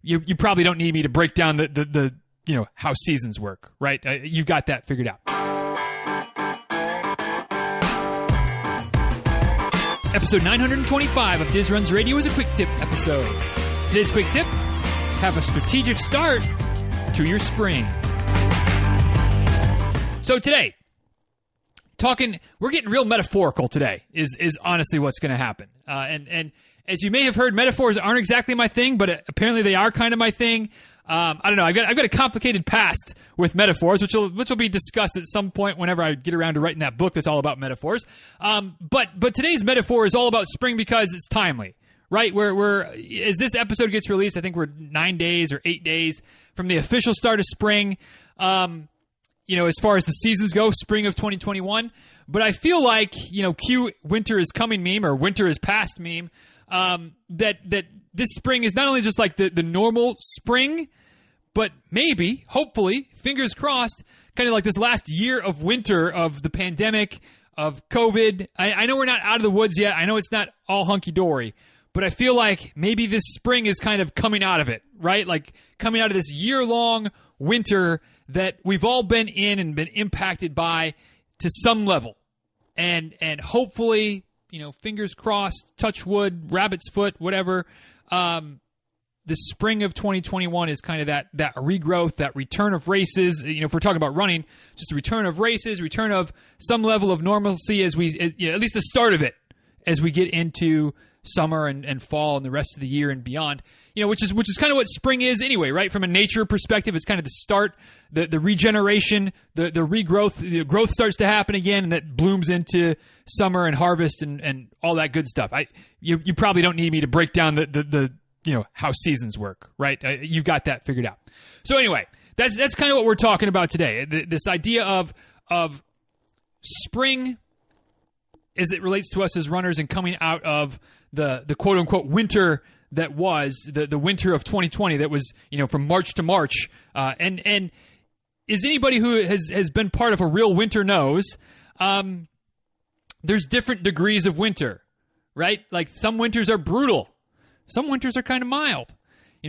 you probably don't need me to break down the how seasons work, right? You've got that figured out. Episode 925 of Diz Runs Radio is a quick tip episode. Today's quick tip: have a strategic start to your spring. So today, we're getting real metaphorical today, is honestly what's going to happen. And as you may have heard, metaphors aren't exactly my thing, but apparently they are kind of my thing. I don't know. I've got a complicated past with metaphors, which will be discussed at some point whenever I get around to writing that book that's all about metaphors. But today's metaphor is all about spring because it's timely, right? As this episode gets released, I think we're 9 days or 8 days from the official start of spring. As far as the seasons go, spring of 2021. But I feel like, cue winter is coming meme or winter is past meme, that this spring is not only just like the normal spring, but maybe, hopefully, fingers crossed, kind of like this last year of winter of the pandemic, of COVID. I know we're not out of the woods yet. I know it's not all hunky-dory. But I feel like maybe this spring is kind of coming out of it, right? Like coming out of this year-long winter that we've all been in and been impacted by to some level. And hopefully, fingers crossed, touch wood, rabbit's foot, whatever, the spring of 2021 is kind of that regrowth, that return of races. If we're talking about running, just a return of races, return of some level of normalcy at least the start of it, as we get into summer and fall and the rest of the year and beyond. Which is kind of what spring is anyway, right? From a nature perspective, it's kind of the start, the regeneration, the regrowth. The growth starts to happen again, and that blooms into summer and harvest and all that good stuff. You probably don't need me to break down the how seasons work, right? You've got that figured out. So anyway, that's kind of what we're talking about today. This idea of spring as it relates to us as runners and coming out of the quote unquote winter that was the winter of 2020 that was, from March to March. And is anybody who has been part of a real winter knows, there's different degrees of winter, right? Like some winters are brutal. Some winters are kind of mild.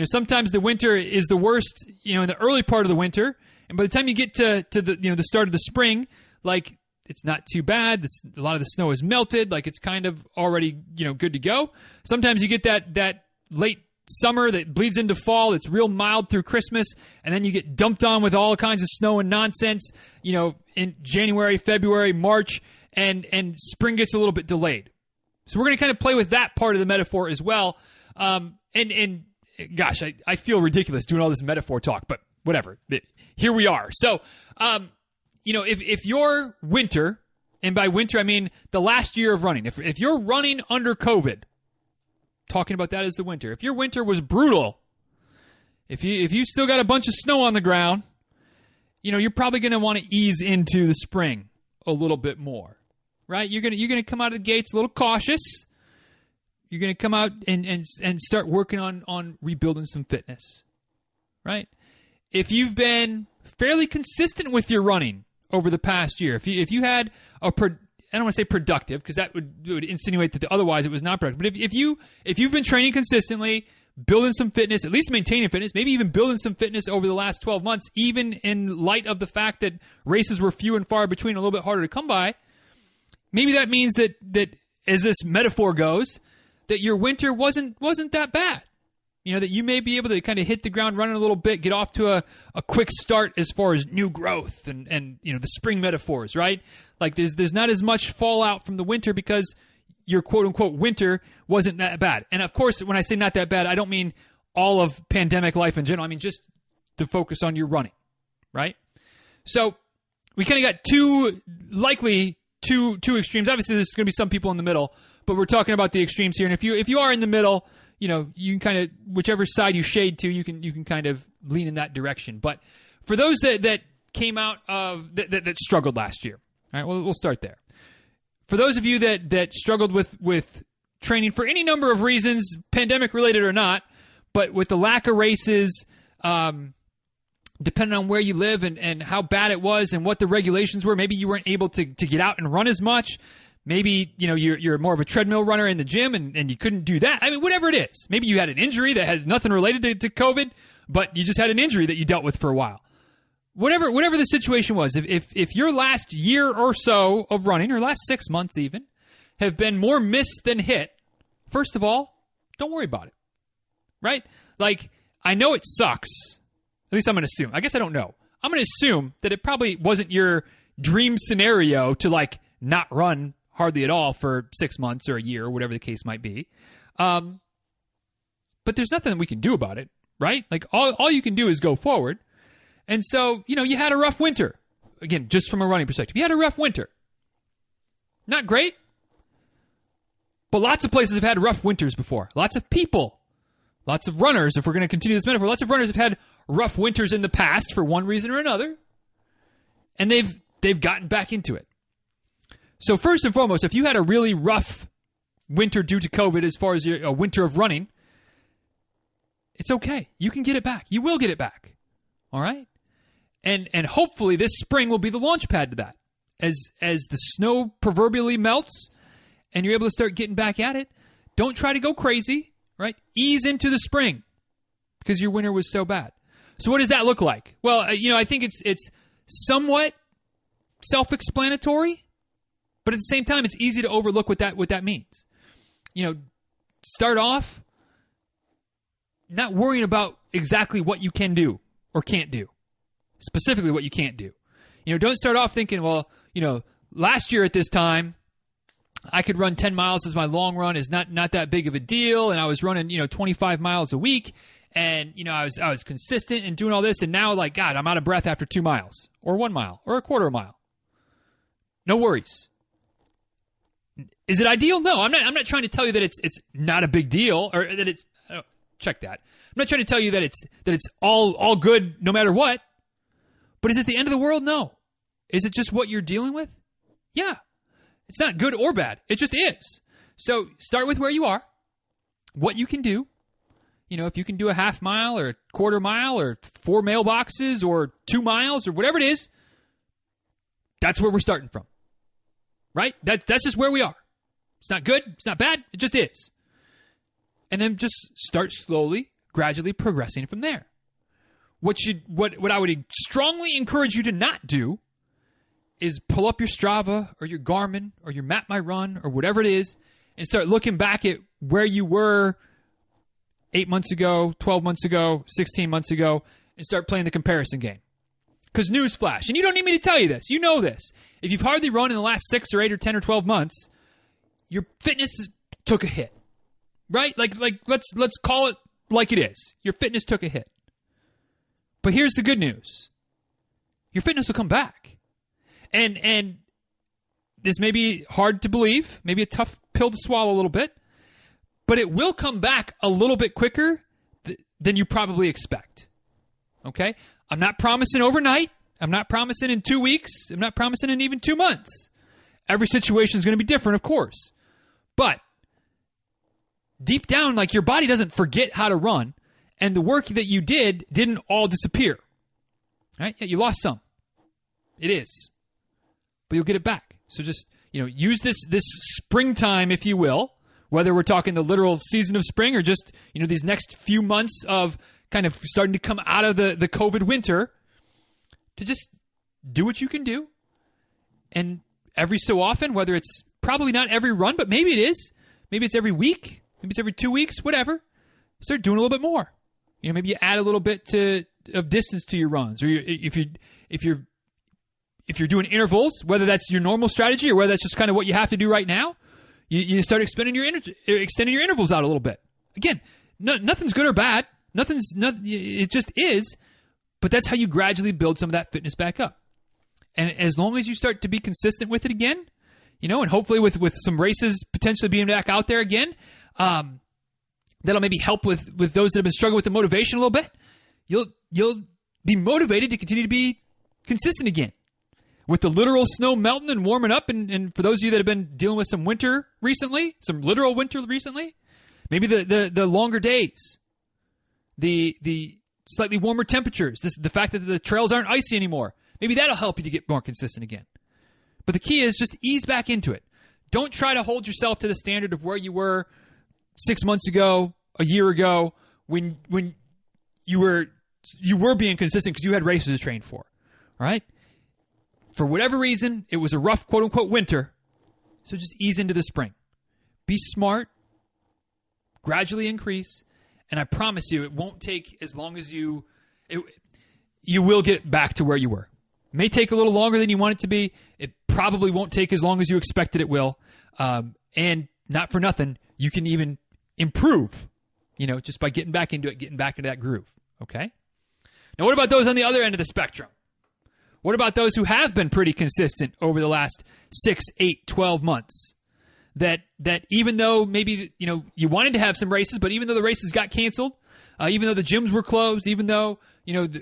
Sometimes the winter is the worst, in the early part of the winter. And by the time you get to the start of the spring, like it's not too bad. A lot of the snow is melted. Like it's kind of already, good to go. Sometimes you get that late summer that bleeds into fall. It's real mild through Christmas. And then you get dumped on with all kinds of snow and nonsense, in January, February, March, and spring gets a little bit delayed. So we're going to kind of play with that part of the metaphor as well. And gosh, I feel ridiculous doing all this metaphor talk, but whatever. Here we are. So, if your winter, and by winter I mean the last year of running, if you're running under COVID, talking about that as the winter, if your winter was brutal, if you still got a bunch of snow on the ground, you're probably going to want to ease into the spring a little bit more, right? You're gonna come out of the gates a little cautious. You're going to come out and start working on rebuilding some fitness, right? If you've been fairly consistent with your running over the past year, if you had I don't want to say productive because that would insinuate that otherwise it was not productive. But if you've been training consistently, building some fitness, at least maintaining fitness, maybe even building some fitness over the last 12 months, even in light of the fact that races were few and far between, a little bit harder to come by, maybe that means that as this metaphor goes, that your winter wasn't that bad. That you may be able to kind of hit the ground running a little bit, get off to a quick start as far as new growth and the spring metaphors, right? Like there's not as much fallout from the winter because your quote-unquote winter wasn't that bad. And of course, when I say not that bad, I don't mean all of pandemic life in general. I mean just to focus on your running, right? So we kind of got two extremes. Obviously, there's going to be some people in the middle, but we're talking about the extremes here. And if you are in the middle, you can kind of, whichever side you shade to, you can kind of lean in that direction. But for those that came out of that struggled last year, all right, we'll start there. For those of you that struggled with training for any number of reasons, pandemic related or not, but with the lack of races, depending on where you live and how bad it was and what the regulations were, maybe you weren't able to get out and run as much. Maybe, you're more of a treadmill runner in the gym and you couldn't do that. I mean, whatever it is. Maybe you had an injury that has nothing related to COVID, but you just had an injury that you dealt with for a while. Whatever the situation was, if your last year or so of running, or last 6 months even, have been more missed than hit, first of all, don't worry about it. Right? Like, I know it sucks. At least I'm going to assume. I guess I don't know. I'm going to assume that it probably wasn't your dream scenario to, like, not run hardly at all for 6 months or a year or whatever the case might be. But there's nothing we can do about it, right? Like, all you can do is go forward. And so, you had a rough winter. Again, just from a running perspective. You had a rough winter. Not great. But lots of places have had rough winters before. Lots of people, lots of runners, if we're going to continue this metaphor, lots of runners have had rough winters in the past for one reason or another. And they've gotten back into it. So first and foremost, if you had a really rough winter due to COVID as far as a winter of running, it's okay. You can get it back. You will get it back. All right? And hopefully this spring will be the launch pad to that. As the snow proverbially melts and you're able to start getting back at it, don't try to go crazy, right? Ease into the spring because your winter was so bad. So what does that look like? Well, I think it's somewhat self-explanatory, but at the same time, it's easy to overlook what that means. Start off not worrying about exactly what you can do or can't do, specifically what you can't do. Don't start off thinking, well, last year at this time, I could run 10 miles as my long run is not that big of a deal, and I was running 25 miles a week, and I was consistent and doing all this, and now, like, God, I'm out of breath after 2 miles or 1 mile or a quarter mile. No worries. Is it ideal? No, I'm not trying to tell you that it's not a big deal or that it's check that. I'm not trying to tell you that it's all good no matter what. But is it the end of the world? No. Is it just what you're dealing with? Yeah. It's not good or bad. It just is. So start with where you are, what you can do. If you can do a half mile or a quarter mile or 4 mailboxes or 2 miles or whatever it is, that's where we're starting from. Right? That's just where we are. It's not good. It's not bad. It just is. And then just start slowly, gradually progressing from there. What I would strongly encourage you to not do is pull up your Strava or your Garmin or your Map My Run or whatever it is and start looking back at where you were 8 months ago, 12 months ago, 16 months ago, and start playing the comparison game. Because newsflash, and you don't need me to tell you this, you know this. If you've hardly run in the last 6 or 8 or 10 or 12 months, your fitness took a hit. Right? Like let's call it like it is. Your fitness took a hit. But here's the good news. Your fitness will come back. And this may be hard to believe, maybe a tough pill to swallow a little bit, but it will come back a little bit quicker than you probably expect. Okay? I'm not promising overnight. I'm not promising in 2 weeks. I'm not promising in even 2 months. Every situation is going to be different, of course. But deep down, like, your body doesn't forget how to run, and the work that you didn't all disappear. Right? Yeah, you lost some. It is. But you'll get it back. So just, use this springtime, if you will, whether we're talking the literal season of spring or just, these next few months of kind of starting to come out of the COVID winter, to just do what you can do. And every so often, whether it's probably not every run, but maybe it is. Maybe it's every week. Maybe it's every 2 weeks, whatever. Start doing a little bit more. Maybe you add a little bit of distance to your runs. Or if you're doing intervals, whether that's your normal strategy or whether that's just kind of what you have to do right now, you start extending your intervals out a little bit. Again, nothing's good or bad. It just is. But that's how you gradually build some of that fitness back up. And as long as you start to be consistent with it again, and hopefully with some races potentially being back out there again, that'll maybe help with those that have been struggling with the motivation a little bit. You'll be motivated to continue to be consistent again. With the literal snow melting and warming up, and for those of you that have been dealing with some winter recently, some literal winter recently, maybe the longer days, the slightly warmer temperatures, the fact that the trails aren't icy anymore, maybe that'll help you to get more consistent again. But the key is just ease back into it. Don't try to hold yourself to the standard of where you were 6 months ago, a year ago, when you were being consistent because you had races to train for. All right? For whatever reason, it was a rough, quote-unquote, winter, so just ease into the spring. Be smart, gradually increase, and I promise you it won't take as long as you will get back to where you were. It may take a little longer than you want it to be. It probably won't take as long as you expected it will. And not for nothing, you can even improve, just by getting back into it, getting back into that groove. Okay? Now, what about those on the other end of the spectrum? What about those who have been pretty consistent over the last 6, 8, 12 months? That even though maybe, you wanted to have some races, but even though the races got canceled, even though the gyms were closed, even though,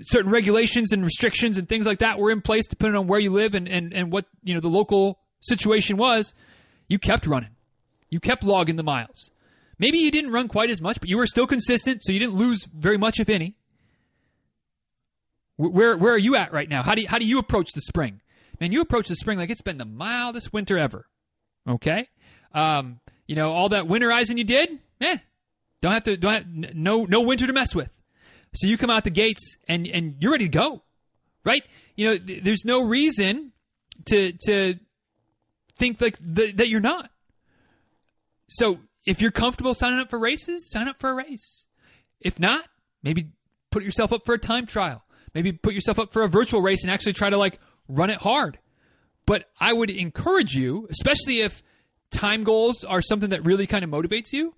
certain regulations and restrictions and things like that were in place depending on where you live and what, the local situation was, you kept running. You kept logging the miles. Maybe you didn't run quite as much, but you were still consistent, so you didn't lose very much, if any. Where are you at right now? How do you approach the spring? Man, you approach the spring like it's been the mildest winter ever. Okay? All that winterizing you did, no winter to mess with. So you come out the gates and you're ready to go, right? There's no reason to think like that you're not. So if you're comfortable signing up for races, sign up for a race. If not, maybe put yourself up for a time trial. Maybe put yourself up for a virtual race and actually try to run it hard. But I would encourage you, especially if time goals are something that really kind of motivates you,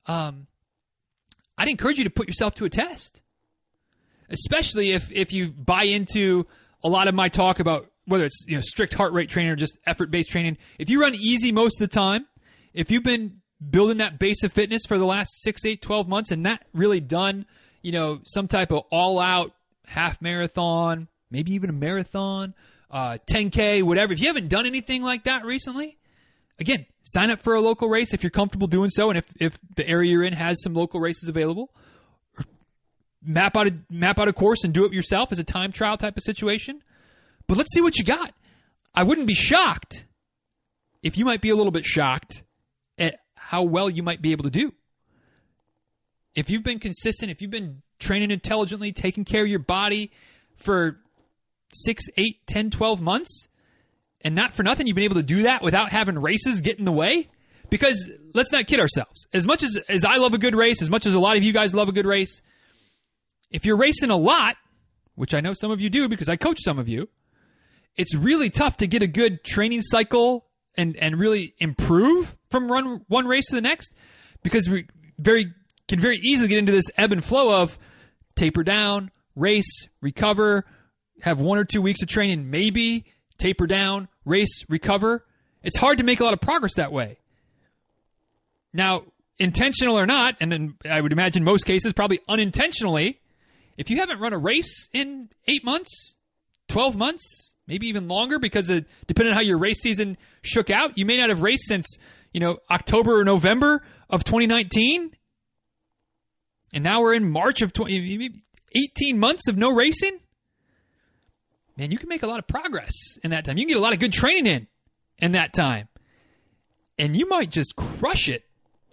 I'd encourage you to put yourself to a test. Especially if you buy into a lot of my talk about whether it's strict heart rate training or just effort-based training. If you run easy most of the time, if you've been building that base of fitness for the last 6, 8, 12 months and not really done, some type of all-out half marathon, maybe even a marathon, 10K, whatever. If you haven't done anything like that recently, again, sign up for a local race if you're comfortable doing so, and if the area you're in has some local races available. Map out a course and do it yourself as a time trial type of situation. But let's see what you got. I wouldn't be shocked if you might be a little bit shocked at how well you might be able to do. If you've been consistent, if you've been training intelligently, taking care of your body for 6, 8, 10, 12 months, and not for nothing, you've been able to do that without having races get in the way. Because let's not kid ourselves. As much as I love a good race, as much as a lot of you guys love a good race, if you're racing a lot, which I know some of you do because I coach some of you, it's really tough to get a good training cycle and really improve from one race to the next, because we can very easily get into this ebb and flow of taper down, race, recover, have 1 or 2 weeks of training, maybe taper down, race, recover. It's hard to make a lot of progress that way. Now, intentional or not, and then I would imagine most cases probably unintentionally, if you haven't run a race in 8 months, 12 months, maybe even longer, because depending on how your race season shook out, you may not have raced since, October or November of 2019. And now we're in March of 18 months of no racing. Man, you can make a lot of progress in that time. You can get a lot of good training in that time. And you might just crush it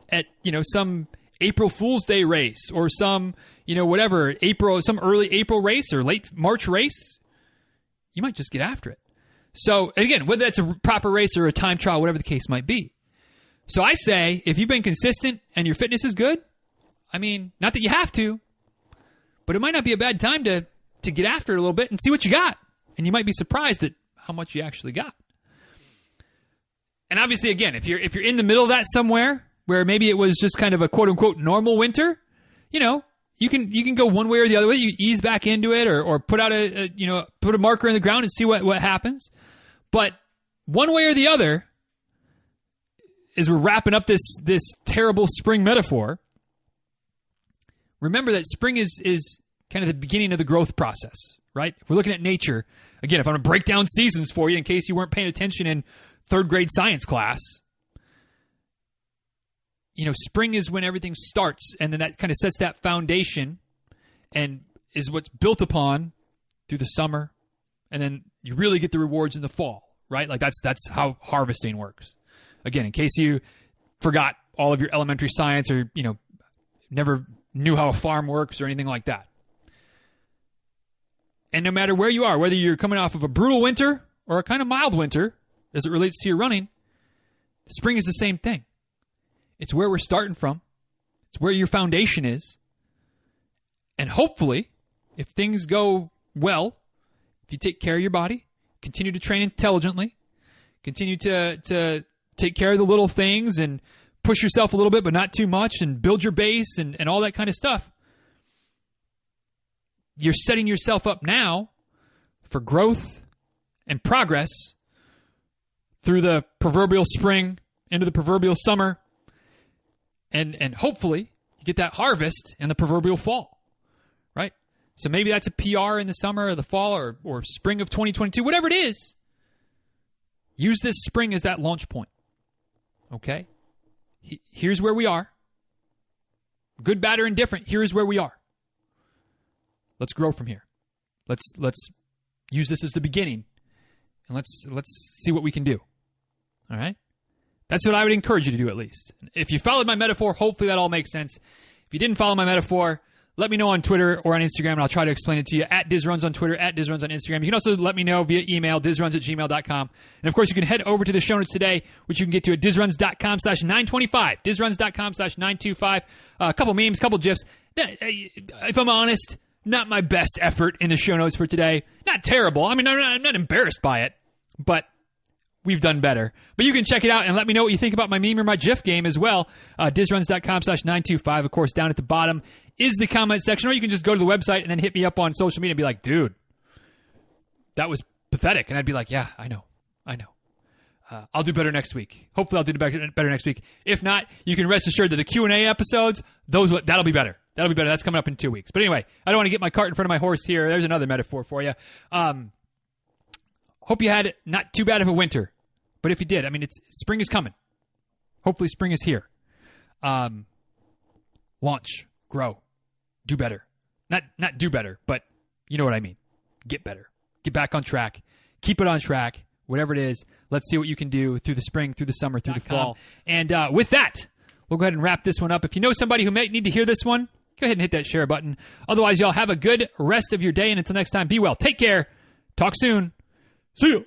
at, some April Fool's Day race or some, some early April race or late March race. You might just get after it. So, again, whether that's a proper race or a time trial, whatever the case might be. So I say, if you've been consistent and your fitness is good, not that you have to, but it might not be a bad time to get after it a little bit and see what you got. And you might be surprised at how much you actually got. And obviously, again, if you're in the middle of that somewhere, where maybe it was just kind of a quote-unquote normal winter, you can go one way or the other way. You ease back into it or put out put a marker in the ground and see what happens. But one way or the other, as we're wrapping up this terrible spring metaphor, remember that spring is kind of the beginning of the growth process, right? If we're looking at nature, again, if I'm going to break down seasons for you in case you weren't paying attention in third grade science class, spring is when everything starts, and then that kind of sets that foundation and is what's built upon through the summer, and then you really get the rewards in the fall, right? Like that's how harvesting works. Again, in case you forgot all of your elementary science or, never knew how a farm works or anything like that. And no matter where you are, whether you're coming off of a brutal winter or a kind of mild winter as it relates to your running, spring is the same thing. It's where we're starting from. It's where your foundation is. And hopefully, if things go well, if you take care of your body, continue to train intelligently, continue to take care of the little things and push yourself a little bit, but not too much, and build your base and all that kind of stuff, you're setting yourself up now for growth and progress through the proverbial spring into the proverbial summer, and hopefully you get that harvest in the proverbial fall, right? So maybe that's a PR in the summer or the fall or spring of 2022, whatever it is. Use this spring as that launch point, okay? Here's where we are. Good, bad, or indifferent, here's where we are. Let's grow from here. Let's use this as the beginning, and let's see what we can do. All right? That's what I would encourage you to do, at least. If you followed my metaphor, hopefully that all makes sense. If you didn't follow my metaphor, let me know on Twitter or on Instagram, and I'll try to explain it to you. @DizRuns on Twitter, @DizRuns on Instagram. You can also let me know via email, dizruns@gmail.com. And, of course, you can head over to the show notes today, which you can get to at dizruns.com/925. Dizruns.com/925. A couple memes, a couple GIFs. If I'm honest, not my best effort in the show notes for today. Not terrible. I mean, I'm not embarrassed by it, but we've done better. But you can check it out and let me know what you think about my meme or my GIF game as well. Dizruns.com/925. Of course, down at the bottom is the comment section, or you can just go to the website and then hit me up on social media and be like, dude, that was pathetic. And I'd be like, yeah, I know. I'll do better next week. Hopefully I'll do better next week. If not, you can rest assured that the Q&A episodes, that'll be better. That'll be better. That's coming up in 2 weeks. But anyway, I don't want to get my cart in front of my horse here. There's another metaphor for you. Hope you had not too bad of a winter. But if you did, I mean, spring is coming. Hopefully spring is here. Launch, grow, do better. Not do better, but you know what I mean. Get better. Get back on track. Keep it on track. Whatever it is, let's see what you can do through the spring, through the summer, through the fall. And with that, we'll go ahead and wrap this one up. If you know somebody who may need to hear this one, go ahead and hit that share button. Otherwise, y'all have a good rest of your day. And until next time, be well. Take care. Talk soon. See you.